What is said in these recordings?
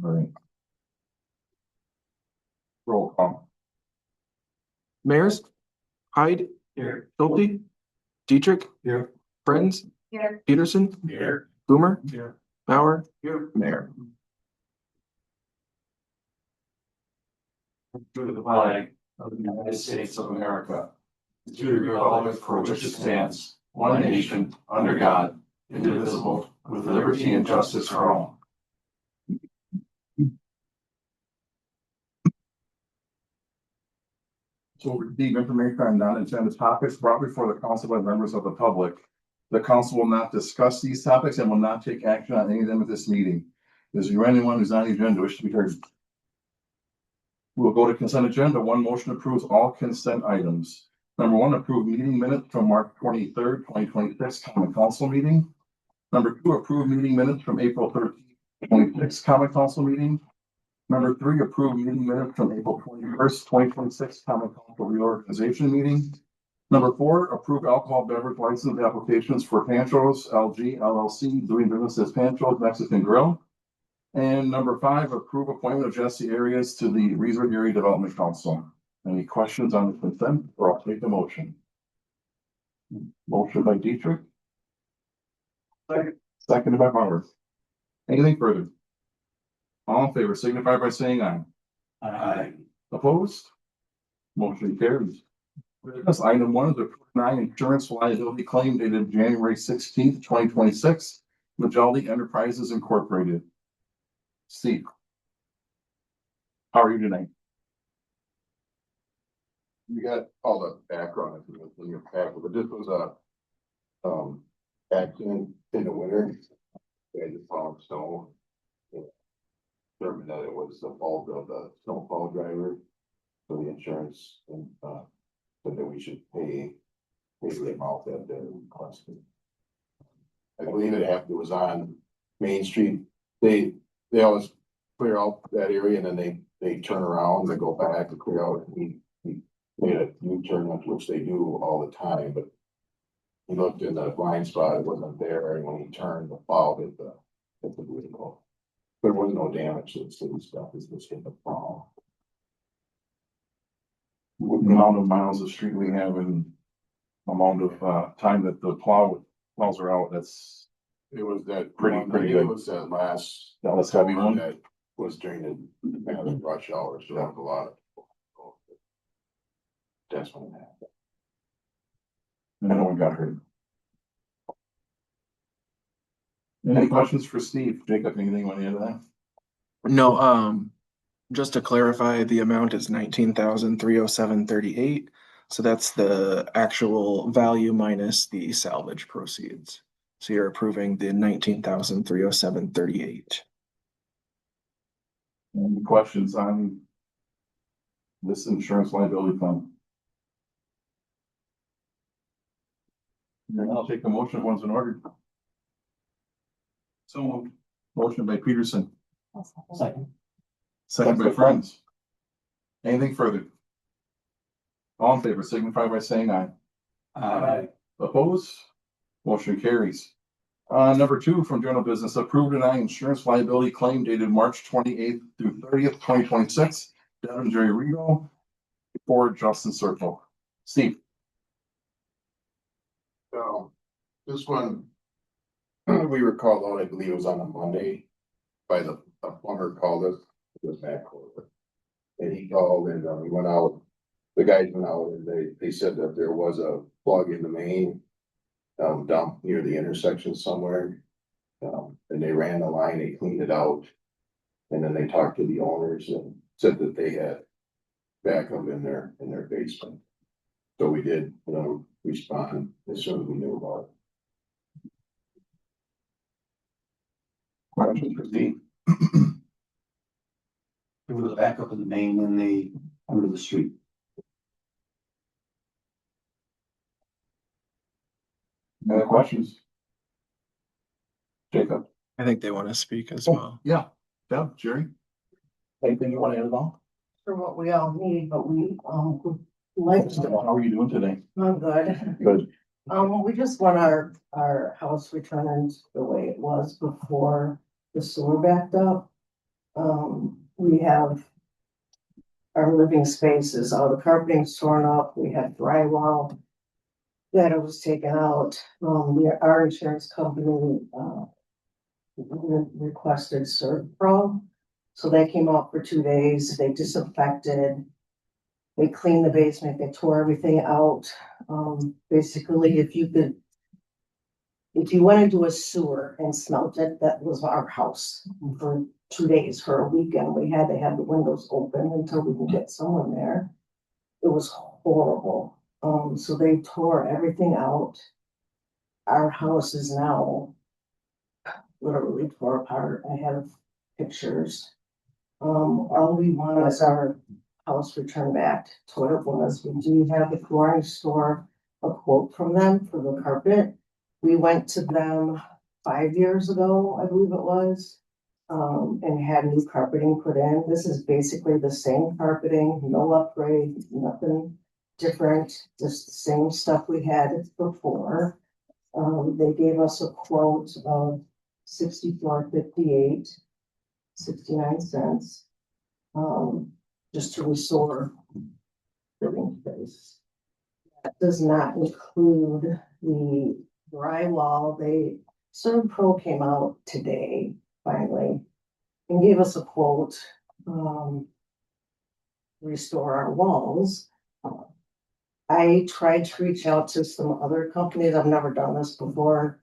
All right. Roll call. Mayers, Hyde, Here. Schulte, Dietrich, Here. Friends, Here. Peterson, Here. Boomer, Here. Bauer, Here. Mayor. To the flag of the United States of America, to the republic for which it stands, one nation, under God, indivisible, with liberty and justice for all. So receive information on non-agenda topics brought before the council by members of the public. The council will not discuss these topics and will not take action on any of them at this meeting. Is there anyone who's on the agenda wish to be heard? We'll go to consent agenda. One motion approves all consent items. Number one, approve meeting minutes from March 23rd, 2026, common council meeting. Number two, approve meeting minutes from April 13th, 2026, common council meeting. Number three, approve meeting minutes from April 21st, 2026, common council reorganization meeting. Number four, approve alcohol beverage license applications for Pancho's LG LLC, doing business as Pancho's Mexican Grill. And number five, approve appointment of Jesse Arias to the Reedsburg Area Development Council. Any questions on the consent, or I'll take the motion? Motion by Dietrich. Seconded by Bauer. Anything further? All in favor signify by saying aye. Aye. Opposed? Motion carries. Business item one is a insurance liability claim dated January 16th, 2026. Majaldi Enterprises Incorporated. Steve. How are you tonight? You got all the background in your packet, but this was a accident in the winter. They had to plow snow. Determined that it was the fault of the snowplow driver. So the insurance said that we should pay the amount that they're requesting. I believe it was on Main Street. They always clear out that area and then they turn around and go back to clear out. He made a U-turn, which they do all the time, but he looked in the blind spot, it wasn't there, and when he turned, the plow hit the vehicle. There was no damage to the city stuff, it's just hit the plow. What amount of miles of street we have and amount of time that the plows are out, that's It was that Pretty good. It was that last. that was heavy one. That was during the rush hour, so that was a lot of. That's when it happened. And no one got hurt. Any questions for Steve? Jacob, anything you want to add to that? No, just to clarify, the amount is 19,307.38. So that's the actual value minus the salvage proceeds. So you're approving the 19,307.38. Any questions on this insurance liability fund? Then I'll take a motion once in order. So moved. Motion by Peterson, second by Friends. Anything further? All in favor signify by saying aye. Aye. Opposed? Motion carries. Number two from general business, approve deny insurance liability claim dated March 28th through 30th, 2026. Devin Jerry Rigo for Justin Circle. Steve. So, this one, we were called out, I believe it was on a Monday, by a plumber called us, it was Matt Corver. And he called and we went out, the guys went out and they said that there was a plug in the main dump near the intersection somewhere. And they ran the line, they cleaned it out. And then they talked to the owners and said that they had backup in their basement. So we did, respond as soon as we knew about it. Questions for Steve? There was a backup in the main and under the street. Any other questions? Jacob. I think they want to speak as well. Yeah. Deb, Jerry. Anything you want to add at all? For what we all need, but we, like, How are you doing today? I'm good. Good. We just want our house returned the way it was before the sewer backed up. We have our living spaces, all the carpeting's torn up, we have drywall that it was taken out. Our insurance company, requested Pro. So they came out for 2 days, they disinfected, they cleaned the basement, they tore everything out. Basically, if you went into a sewer and smelt it, that was our house for 2 days. For a weekend, we had to have the windows open until we could get someone there. It was horrible. So they tore everything out. Our house is now literally tore apart. I have pictures. All we want is our house returned back to what it was. We do have the flooring store, a quote from them for the carpet. We went to them 5 years ago, I believe it was, and had new carpeting put in. This is basically the same carpeting, no upgrade, nothing different, just the same stuff we had before. They gave us a quote of $64.58, 69 cents, just to restore living space. That does not include the drywall. Pro came out today, finally, and gave us a quote, restore our walls. I tried to reach out to some other companies. I've never done this before.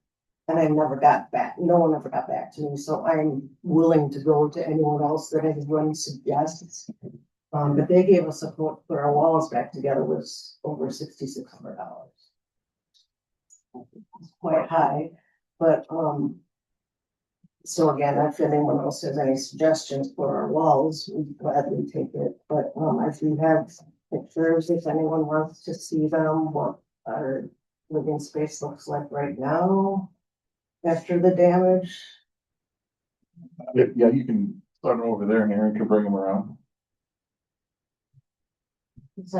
And I never got back, no one ever got back to me, so I'm willing to go to anyone else that anyone suggests. But they gave us a quote, put our walls back together, was over $6,600. It's quite high, but, so again, if anyone else has any suggestions for our walls, we'd gladly take it, but, I do have pictures, if anyone wants to see them, what our living space looks like right now after the damage. Yeah, you can start them over there and Aaron can bring them around. This is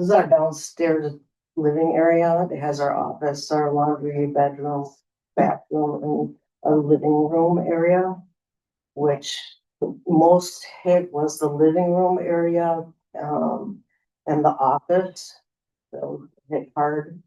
our downstairs living area. It has our office, our laundry, bedroom, bathroom, and a living room area, which most hit was the living room area, and the office. So hit hard.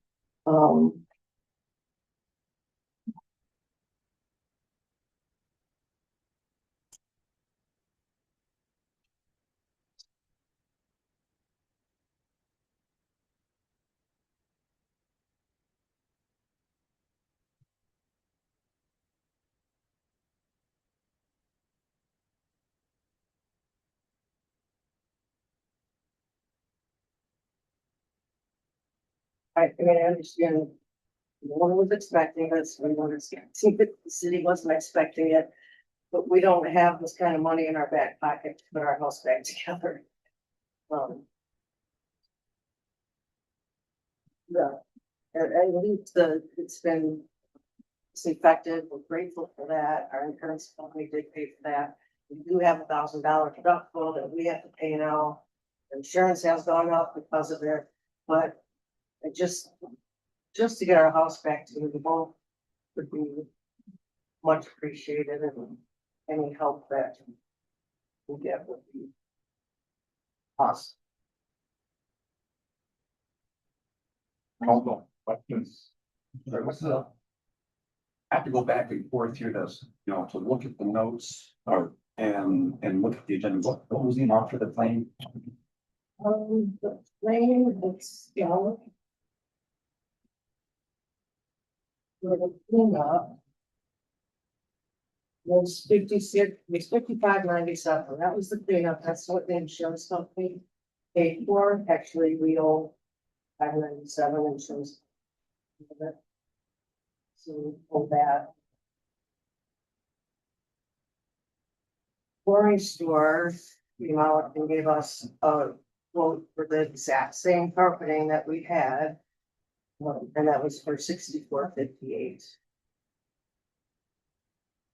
I mean, I understand no one was expecting this, we wanted to see that the city wasn't expecting it. But we don't have this kind of money in our back pocket to put our house back together. Yeah, at least it's been disinfected. We're grateful for that. Our insurance company did pay for that. We do have $1,000 deductible that we have to pay now. Insurance has gone up because of it, but it just to get our house back to the wall would be much appreciated, and any help that we get would be awesome. Council questions? There was a. I have to go back and forth through this, to look at the notes or, and look at the agenda. What was the amount for the claim? The plane, it's, with a cleanup. Was 55.97. That was the cleanup. That's what the insurance company paid for. Actually, we owe 597 insurance. So we owe that. Flooring store came out and gave us a quote for the exact same carpeting that we had. And that was for $64.58.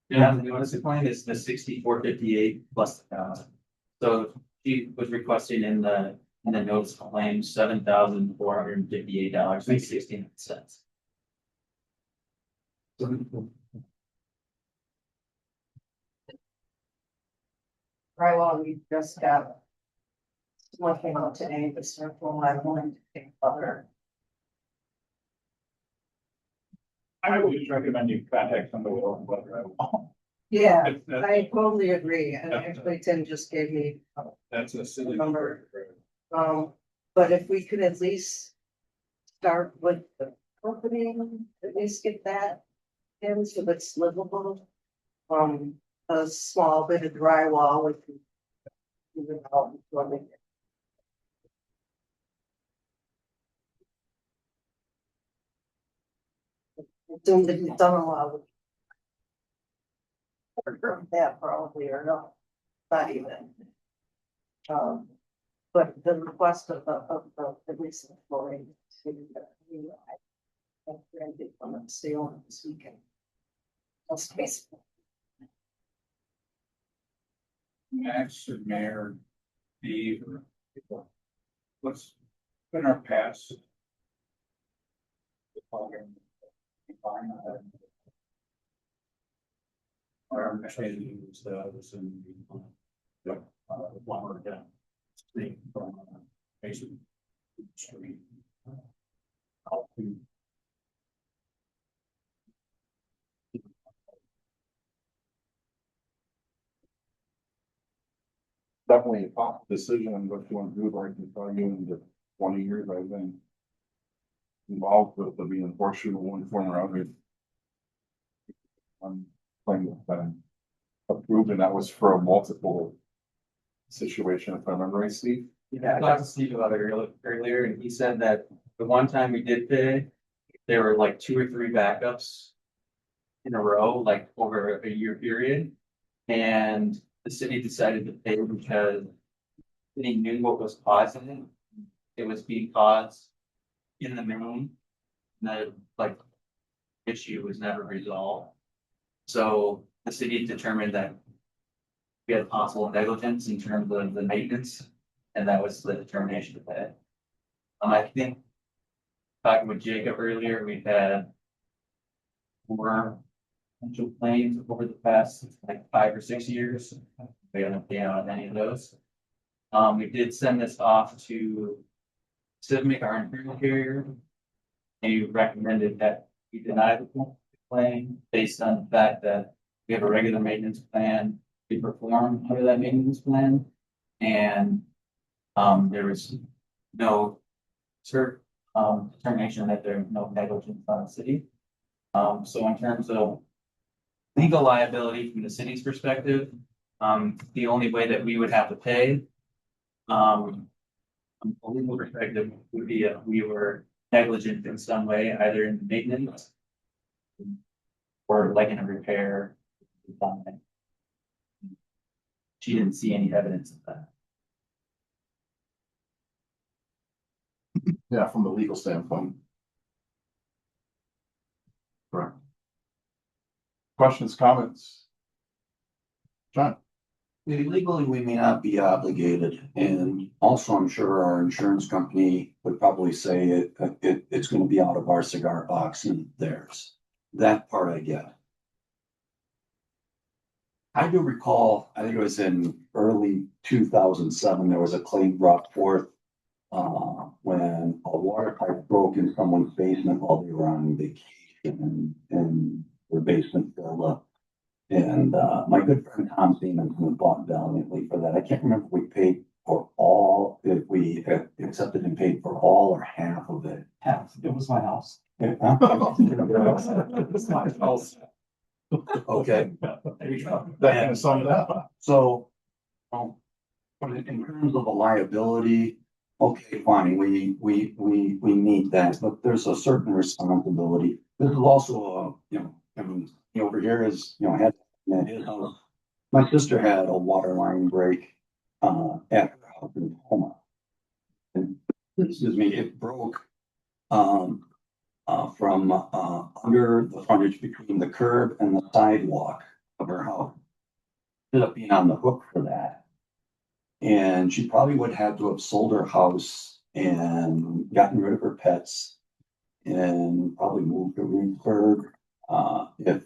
Yeah, the notice of claim is the 64.58 plus, so she was requesting in the notice of claim $7,458.69. drywall, we just got. One came out today, the circle, I wanted to pick other. I would just recommend you contact somebody else, whether Yeah, That's- I totally agree, and actually Tim just gave me, that's a silly Number. but if we could at least. Start with the opening, at least get that in so it's livable. A small bit of drywall with. Even out plumbing. Assume that you've done a lot of. Or that probably or not even. But the request of the recent flooring to, I granted from the sale this weekend. That's basically. Max or Mayor, Steve, or people. What's been our past? Our understanding was that I was in the, water down. Thing from, basically. Street. Out to. Definitely a tough decision on what you want to do, but I can tell you in the 20 years I've been. Involved with the being horseshoe one form or other. One thing that's been approved, and that was for a multiple. Situation, if I remember right, Steve. Yeah, I talked to Steve about it earlier, and he said that the one time we did pay, there were like 2 or 3 backups. In a row, like over a year period, and the city decided to pay because. They knew what was causing it. It was being caused in the main. The like issue was never resolved. So the city determined that. We had possible negligence in terms of the maintenance, and that was the determination of that. I think. Talking with Jacob earlier, we've had. 4 potential claims over the past like 5 or 6 years. We haven't paid out on any of those. We did send this off to. Civic, our internal carrier. They recommended that we deny the claim based on the fact that we have a regular maintenance plan. We perform under that maintenance plan. And there was no determination that there was no negligence on the city. So in terms of legal liability from the city's perspective, the only way that we would have to pay, from a legal perspective would be if we were negligent in some way, either in the maintenance or like in a repair. She didn't see any evidence of that. Yeah, from the legal standpoint. Correct. Questions, comments? John? Maybe legally, we may not be obligated, and also I'm sure our insurance company would probably say it's gonna be out of our cigar box and theirs. That part I get. I do recall, I think it was in early 2007, there was a claim brought forth. When a water pipe broke in someone's basement while they were on vacation and their basement filled up. And my good friend Tom Siemens was fought valiantly for that. I can't remember if we paid for all, if we accepted and paid for all or half of it. Half, it was my house. Huh? It was my house. Okay, There you go. That kind of summed it up. so, but in terms of the liability, okay, fine, we need that, but there's a certain responsibility. This is also, I mean, over here is, had at his house. My sister had a water line break, at her house in Tacoma. And, excuse me, it broke, from, under the frontage between the curb and the sidewalk of her house. Ended up being on the hook for that. And she probably would have to have sold her house and gotten rid of her pets. And probably moved to Reedsburg,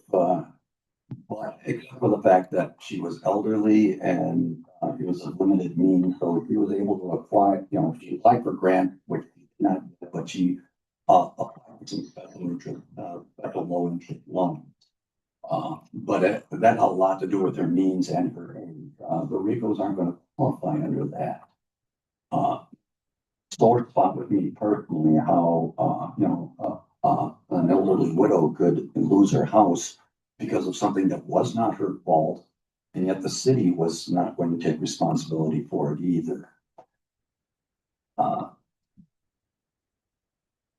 but except for the fact that she was elderly and it was a limited means, so he was able to apply, she applied for grant, which not, but she applied for some special interest, special low interest loan. But that had a lot to do with her means and her age. The Ricos aren't gonna qualify under that. Sore spot with me personally, how, an elderly widow could lose her house because of something that was not her fault. And yet the city was not going to take responsibility for it either.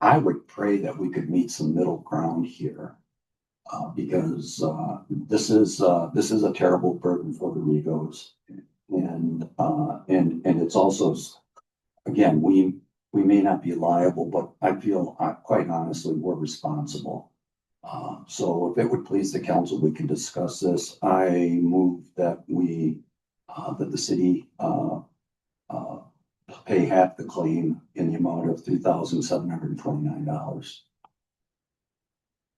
I would pray that we could meet some middle ground here. Because this is a terrible burden for the Regos. And it's also, again, we may not be liable, but I feel quite honestly, we're responsible. So if it would please the council, we can discuss this. I move that that the city pay half the claim in the amount of $3,729.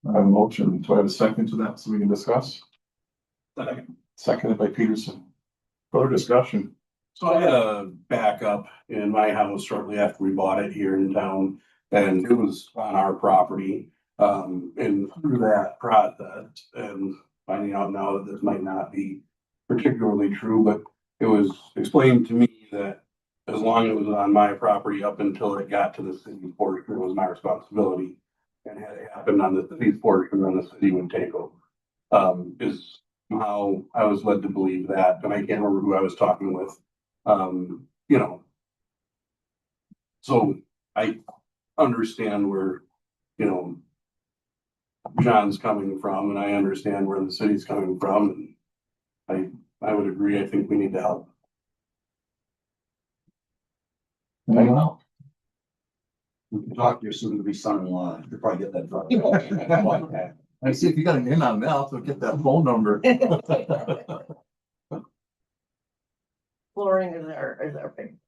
I have a motion. Do I have a second to that so we can discuss? Second. Seconded by Peterson. Further discussion. So I had a backup in my house shortly after we bought it here in town, and it was on our property. And through that process and finding out now that this might not be particularly true, but it was explained to me that as long as it was on my property up until it got to the city portion, it was my responsibility. And had it happened on the city's portion, then the city would take over. Is how I was led to believe that, and I can't remember who I was talking with. So I understand where, John's coming from, and I understand where the city's coming from, and I would agree, I think we need to help. Anyone else? We can talk to your soon-to-be son-in-law, you'll probably get that drug. I see if you got an in on that, so get that phone number. Flooring is our big,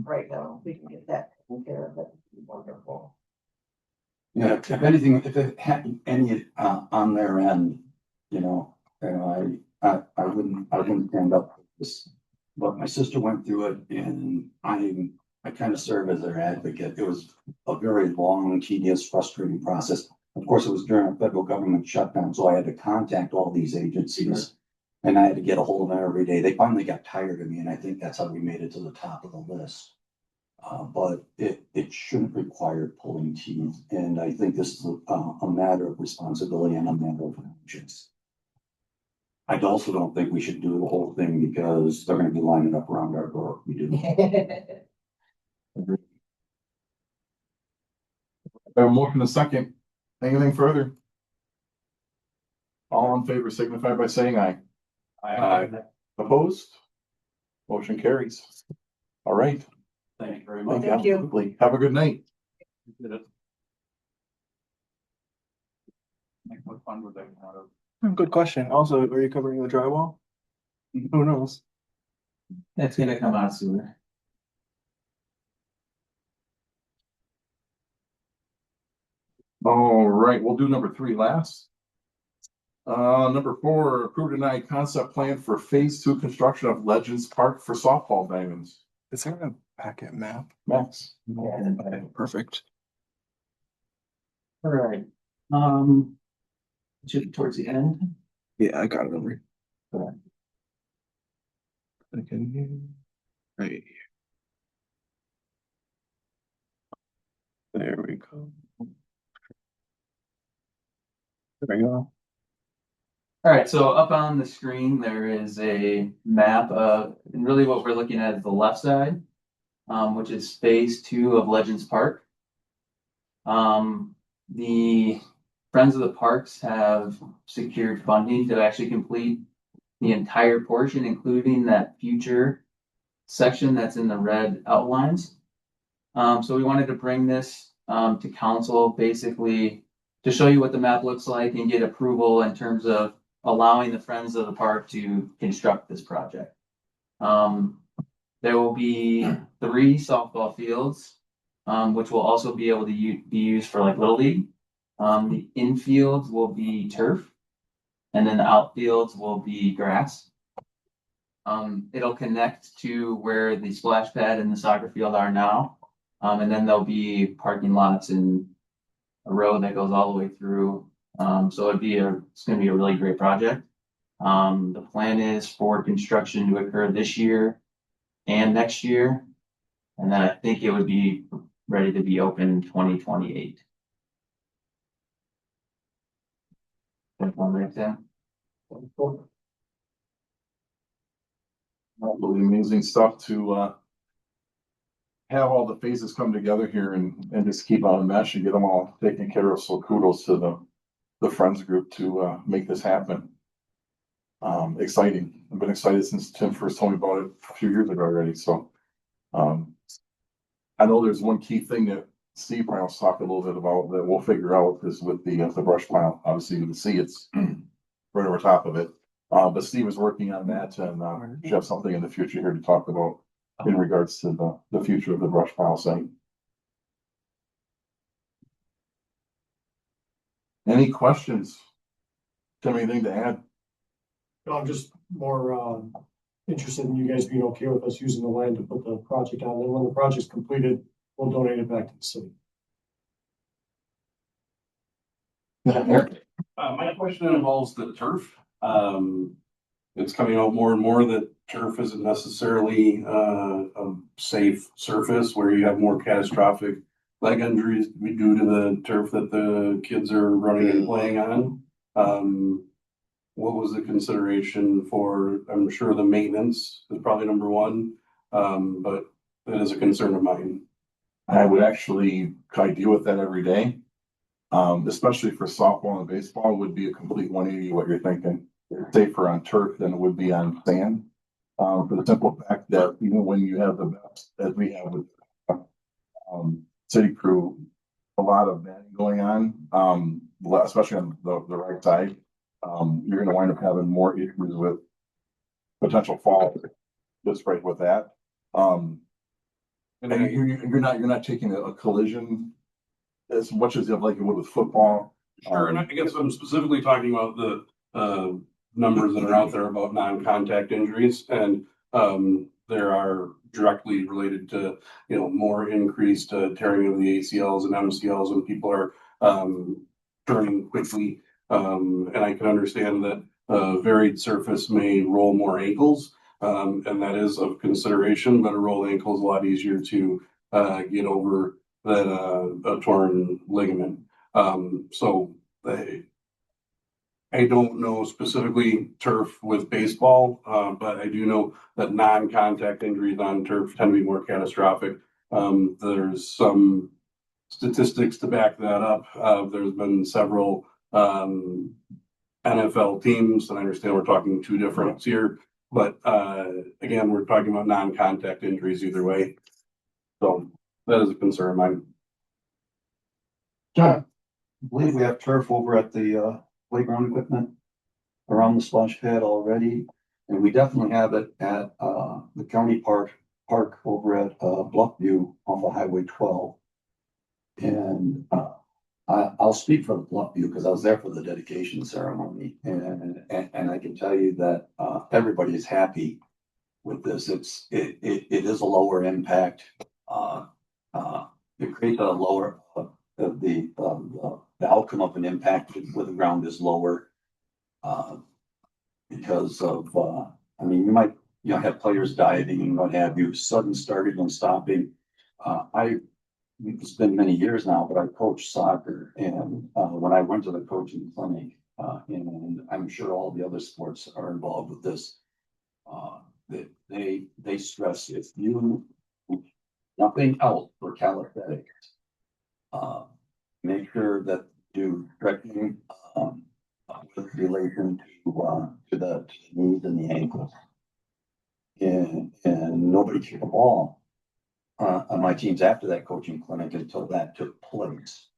right now, we can get that taken care of, that'd be wonderful. Yeah, if anything, if it had any on their end, I wouldn't stand up for this. But my sister went through it, and I kind of serve as their advocate. It was a very long, tedious, frustrating process. Of course, it was during a federal government shutdown, so I had to contact all these agencies, and I had to get a hold of them every day. They finally got tired of me, and I think that's how we made it to the top of the list. But it shouldn't require pulling teeth, and I think this is a matter of responsibility and a matter of conscience. I also don't think we should do the whole thing because they're gonna be lining up around our door if we do. I have a motion and a second. Anything further? All in favor signify by saying aye. Opposed? Motion carries. All right. Thank you very much. Thank you. Absolutely. Have a good night. What fund would they out of? Good question. Also, are you covering the drywall? Who knows? It's gonna come out sooner. All right, we'll do number 3 last. Number 4, approve deny concept plan for phase 2 construction of Legends Park for softball diamonds. Is there a packet map? Max. Perfect. All right. Should be towards the end. Yeah, I got it over. Right here. There we go. There we go. All right, so up on the screen, there is a map of, and really what we're looking at is the left side, which is phase 2 of Legends Park. The Friends of the Parks have secured funding to actually complete the entire portion, including that future section that's in the red outlines. So we wanted to bring this to council basically to show you what the map looks like and get approval in terms of allowing the Friends of the Park to construct this project. There will be 3 softball fields, which will also be able to be used for like Little League. The infields will be turf, and then the outfields will be grass. It'll connect to where the splash pad and the soccer field are now. And then there'll be parking lots and a road that goes all the way through. So it's gonna be a really great project. The plan is for construction to occur this year and next year. And then I think it would be ready to be open 2028. That one right there. Absolutely amazing stuff to have all the phases come together here and just keep on a mesh and get them all taken care of. So kudos to the Friends group to make this happen. Exciting. I've been excited since Tim first told me about it a few years ago already. So I know there's one key thing that Steve probably wants to talk a little bit about that we'll figure out is with the brush pile. Obviously, you can see it's right over top of it. But Steve is working on that, and you have something in the future here to talk about in regards to the future of the brush pile site. Any questions? Tim, anything to add? No, I'm just more interested in you guys being okay with us using the land to put the project on. Then when the project's completed, we'll donate it back to the city. My question involves the turf. It's coming out more and more that turf isn't necessarily a safe surface where you have more catastrophic leg injuries due to the turf that the kids are running and playing on. What was the consideration for, I'm sure the maintenance is probably number one, but that is a concern of mine. I would actually try to deal with that every day. Especially for softball and baseball would be a complete 180 what you're thinking. It's safer on turf than it would be on sand. For the simple fact that even when you have the best, as we have with city crew, a lot of batting going on, especially on the right side, you're going to wind up having more issues with potential fall. Just right with that. And you're not taking a collision as much as like you would with football. Sure, and I guess I'm specifically talking about the numbers that are out there about non-contact injuries, and there are directly related to more increased tearing of the ACLs and MCLs when people are turning quickly, and I can understand that varied surface may roll more ankles, and that is of consideration. But a rolled ankle is a lot easier to get over than a torn ligament. So I don't know specifically turf with baseball, but I do know that non-contact injuries on turf tend to be more catastrophic. There's some statistics to back that up. There's been several NFL teams, and I understand we're talking two different here, but again, we're talking about non-contact injuries either way. So that is a concern of mine. John, I believe we have turf over at the playground equipment around the splash pad already, and we definitely have it at the county park over at Bluffview off of Highway 12. And I'll speak for the Bluffview because I was there for the dedication ceremony, and I can tell you that everybody is happy with this. It is a lower impact. It creates a lower the outcome of an impact with the ground is lower because of I mean, you might have players diving and what have you, sudden starting and stopping. It's been many years now, but I coached soccer, and when I went to the coaching clinic, and I'm sure all the other sports are involved with this, they stress if you nothing else for calisthenics, make sure that do stretching with relation to the knees and the ankles, and nobody kicked a ball on my teams after that coaching clinic until that took place.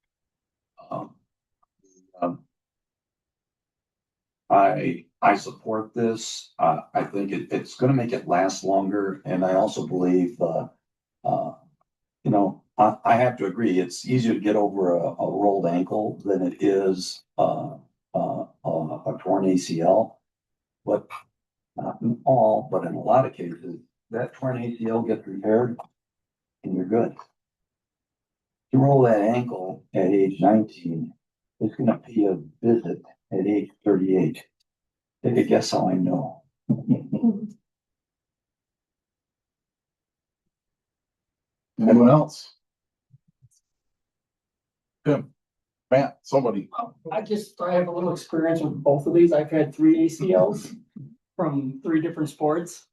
I support this. I think it's going to make it last longer, and I also believe, I have to agree. It's easier to get over a rolled ankle than it is a torn ACL, but Not in all, but in a lot of cases, that torn ACL gets repaired and you're good. To roll that ankle at age 19, it's gonna be a visit at age 38. Take a guess how I know. Anyone else? Tim, Matt, somebody. I have a little experience with both of these. I've had 3 ACLs from 3 different sports.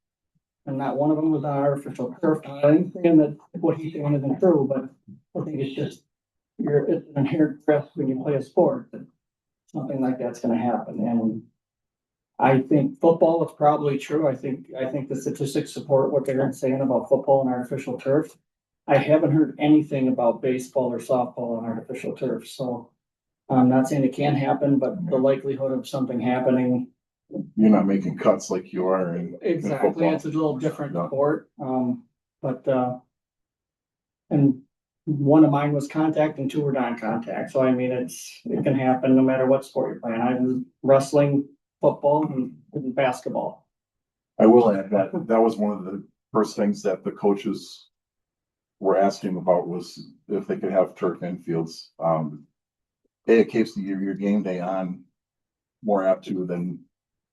And not one of them was on artificial turf. I ain't saying that what he's saying isn't true, but I think it's just, it's an inherent risk when you play a sport that something like that's gonna happen. And I think football is probably true. I think the statistics support what they're saying about football and artificial turf. I haven't heard anything about baseball or softball on artificial turf, so I'm not saying it can't happen, but the likelihood of something happening. You're not making cuts like you are in. Exactly, football. it's a little different No. sport, and one of mine was contact and 2 were non-contact, so I mean, it can happen no matter what sport you're playing. I was wrestling, football, and basketball. I will add that that was one of the first things that the coaches were asking about was if they could have turf infields. It keeps your game day on more apt to than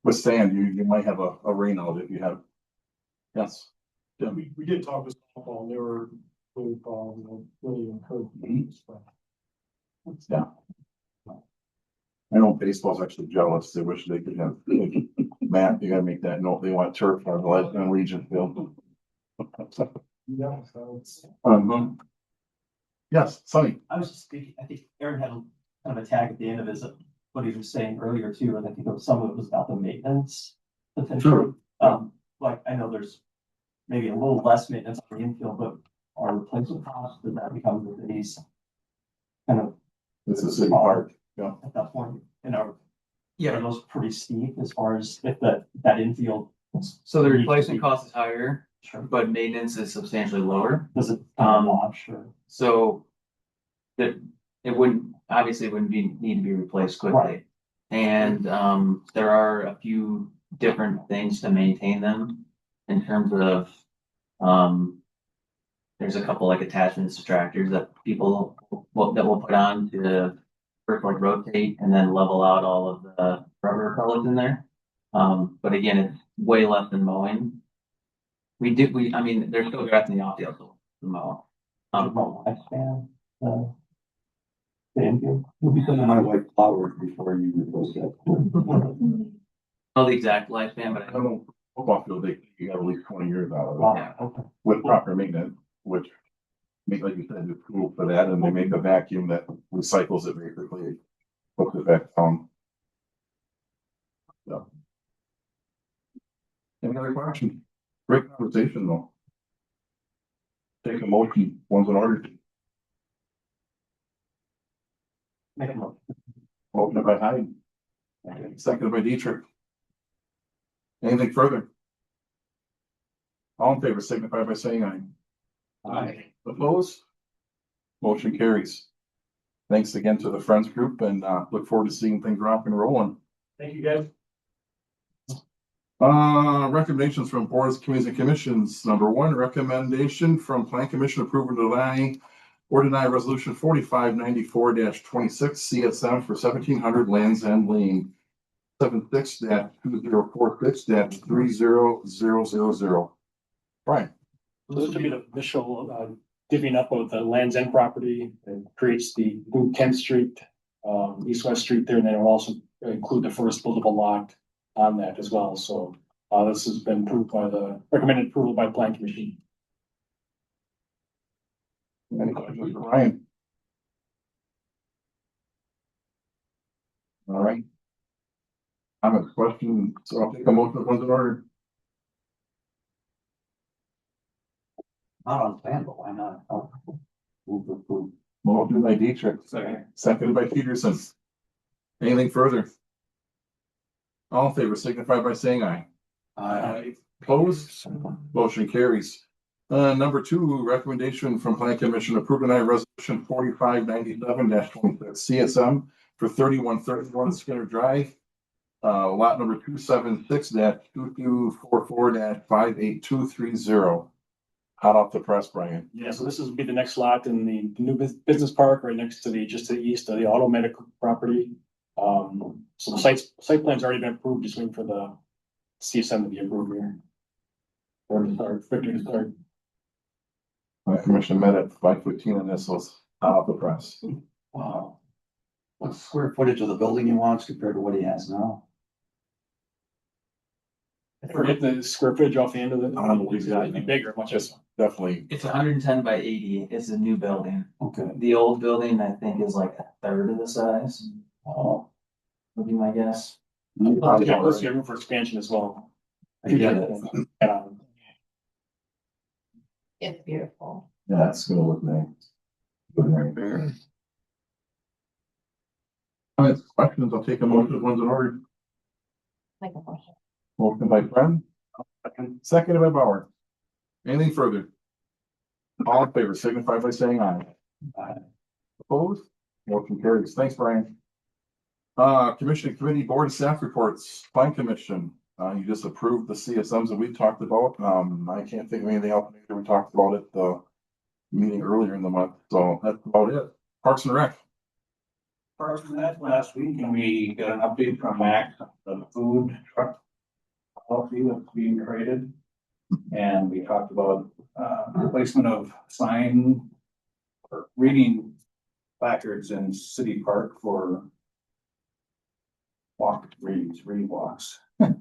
with sand. You might have a rain out if you have. Yes. Yeah. We did talk with softball and they were really encouraging. Yeah. I know baseball's actually jealous. They wish they could have. Matt, you gotta make that note. They want turf on the Legion field. Yeah, so it's. Yes, Sonny. I was just speaking, I think Aaron had kind of a tag at the end of his, what he was saying earlier too, and I think some of it was about the maintenance potentially. Like, I know there's maybe a little less maintenance on the infield, but our replacement cost, does that become the city's kind of It's a city park. Yeah. at that point, and are those pretty steep as far as if that infield? So the replacement cost is higher, Sure. but maintenance is substantially lower. Does it launch or? So that it obviously wouldn't need to be replaced quickly. Right. And there are a few different things to maintain them in terms of there's a couple like attachments, distractors that people will put on to first like rotate and then level out all of the rubber pellets in there. But again, it's way less than mowing. I mean, there's still grass in the outfield to mow. Lifespan, the infield? It'll be something I like flowers before you replace that. Know the exact lifespan, but I don't know, football field, you got at least 20 years out of it Wow, okay. with proper maintenance, which like you said, it's cool for that, and they make a vacuum that recycles it very quickly, puts it back on. So. Any other question? Great conversation though. Take a motion, one's in order. Make a motion. Motion by Hyde. Seconded by Dietrich. Anything further? All in favor signify by saying aye. Aye. Opposed? Motion carries. Thanks again to the Friends Group and look forward to seeing things rock and rolling. Thank you, guys. Recommendations from boards, committees and commissions. Number 1, recommendation from Plan Commission approval to deny resolution 4594-26 CSM for 1700 Lands End Lane. 76-2046-30000. Brian. This will be the initial divvying up of the Land's End property and creates the new 10th Street, East-West Street there, and then it will also include the first buildable lot on that as well. So this has been approved recommended approval by the Plan Commission. Any questions for Ryan? All right. I have a question, so I'll take a motion if one's in order. Not on plan, but why not? Motion by Dietrich, seconded by Peterson. Anything further? All in favor signify by saying aye. Aye. Opposed? Motion carries. Number 2, recommendation from Plan Commission approve and deny resolution 4597-26 CSM for 3131 Skinner Drive. lot number 276-2244-58230. Hot off the press, Brian. Yeah, so this is be the next lot in the new business park right next to just to the east of the auto medical property. So the site plan's already been approved, just waiting for the CSM to be approved here. Or to start, Victor to start. My commission met at 5:15 and this was hot off the press. Wow. What's the square footage of the building he wants compared to what he has now? I forget the square footage off the end of it. I don't know, It's gonna be bigger, much as. Definitely. It's 110 by 80. It's a new building. Okay. The old building, I think, is like a third of the size. Oh. Would be my guess. Yeah, let's get room for expansion as well. I get it. It's beautiful. Yeah, that's gonna look nice. All right, questions, I'll take a motion, ones in order. Like a motion. Motion by Friend. Second by Bauer. Anything further? All in favor, signify by saying aye. Aye. Opposed? Motion carries. Thanks, Brian. Commission Committee Board Staff Reports, Plan Commission. You just approved the CSMs that we talked about. I can't think of anything else we talked about at the meeting earlier in the month, so that's about it. Parks and Rec. First, last week, and we got an update from Mac, the food truck policy that's being created. And we talked about, replacement of sign or reading placards in City Park for read walks. Then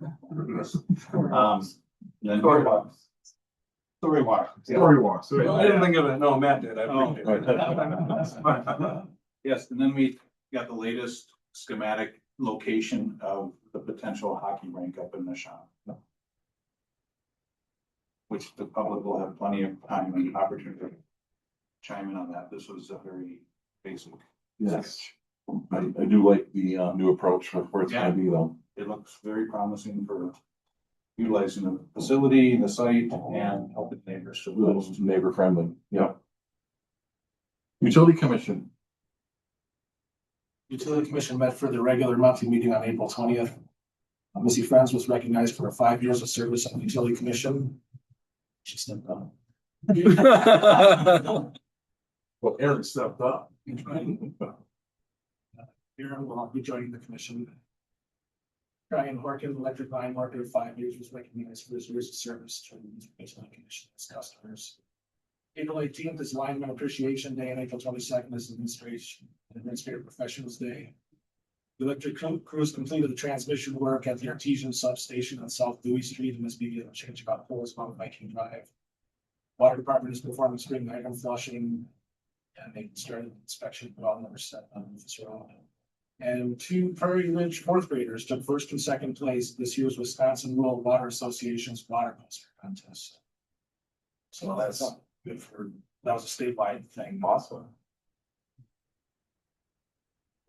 story walks. Story walk. Story walks. I didn't think of it. No, Matt did. I appreciate it. Yes, and then we got the latest schematic location of the potential hockey rink up in the shop. Which the public will have plenty of time and opportunity to chime in on that. This was a very basic. Yes. I do like the new approach with where it's gonna be though. It looks very promising for utilizing the facility, the site, and helping neighbors. So It's neighbor friendly, yeah. Utility Commission. Utility Commission met for the regular monthly meeting on April 20th. Missy Friends was recognized for her 5 years of service on the Utility Commission. She stepped up. Well, Eric stepped up. Aaron will be joining the commission. Brian Horkin, electric line worker, 5 years, was recognized for his years of service to the Utility Commission as customers. April 18th is Lineman Appreciation Day, and April 22nd is Administrative Professionals Day. The electric crews completed the transmission work at the Artesian substation on South Dewey Street and is beginning to change about poles along Viking Drive. Water Department is performing spring hydrant flushing, and they started inspection, but all numbers set on this road. And 2 Prairie Ridge fourth graders took first and second place this year's Wisconsin Rural Water Association's water poster contest. So that's good for, that was a statewide thing. Awesome.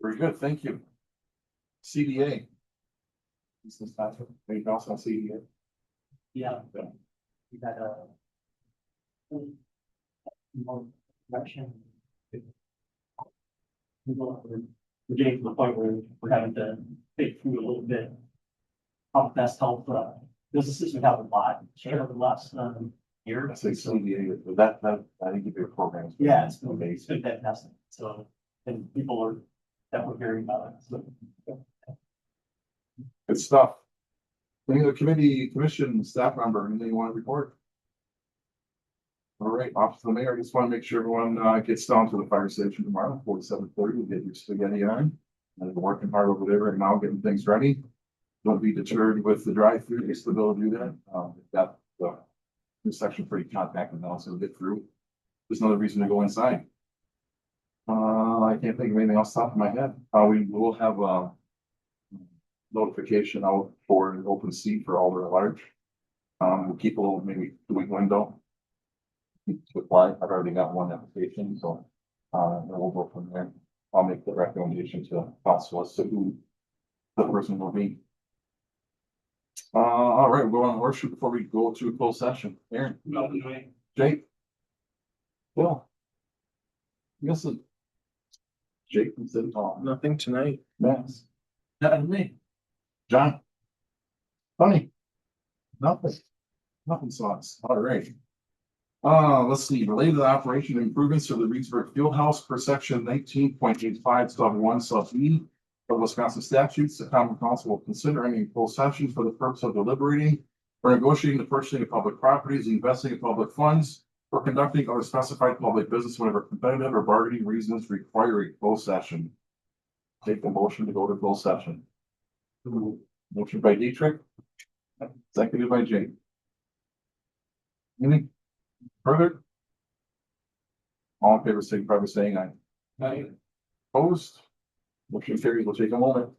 Very good, thank you. CDA. This is not, anything else on CDA? Yeah. We got a. More direction. We're getting to the point where we're having to think through a little bit. How best help businesses we have a lot, share over the last year. I say CDA, but that, I think it'd be a program. Yeah, it's been amazing. fantastic. So, and people are definitely hearing about it. So, Good stuff. Any other commission, staff member, anything you want to report? All right, Office of the Mayor, I just want to make sure everyone gets down to the fire station tomorrow, 47:30, we'll get your spaghetti on. And we're working hard over there right now, getting things ready. Don't be deterred with the drive-through, you still be able to do that. That this section pretty compacted now, so we'll get through. There's another reason to go inside. I can't think of anything else off the top of my head. We will have a notification out for an open seat for Alder at large. We'll keep a little maybe 2-week window to apply. I've already got one application, so then we'll go from there. I'll make the recommendation to council as to who the person will be. All right, we'll go on horseshoe before we go to a closed session. Aaron, Jake, Bill, listen. Jake from City Hall. Nothing tonight. Max. Not me. John? Funny? Nothing. Nothing sauce. All right. Let's see, related to the operation improvements of the Reedsburg Fieldhouse per section 19.85 sub 1 sub E of Wisconsin statutes, the common council will consider any closed session for the purpose of deliberating or negotiating the purchasing of public properties, investing in public funds, or conducting other specified public business whenever competitive or bargaining reasons require a closed session. Take the motion to go to closed session. Motion by Dietrich. Seconded by Jake. Anything further? All in favor, signify by saying aye. Aye. Opposed? Motion carries. We'll take a moment.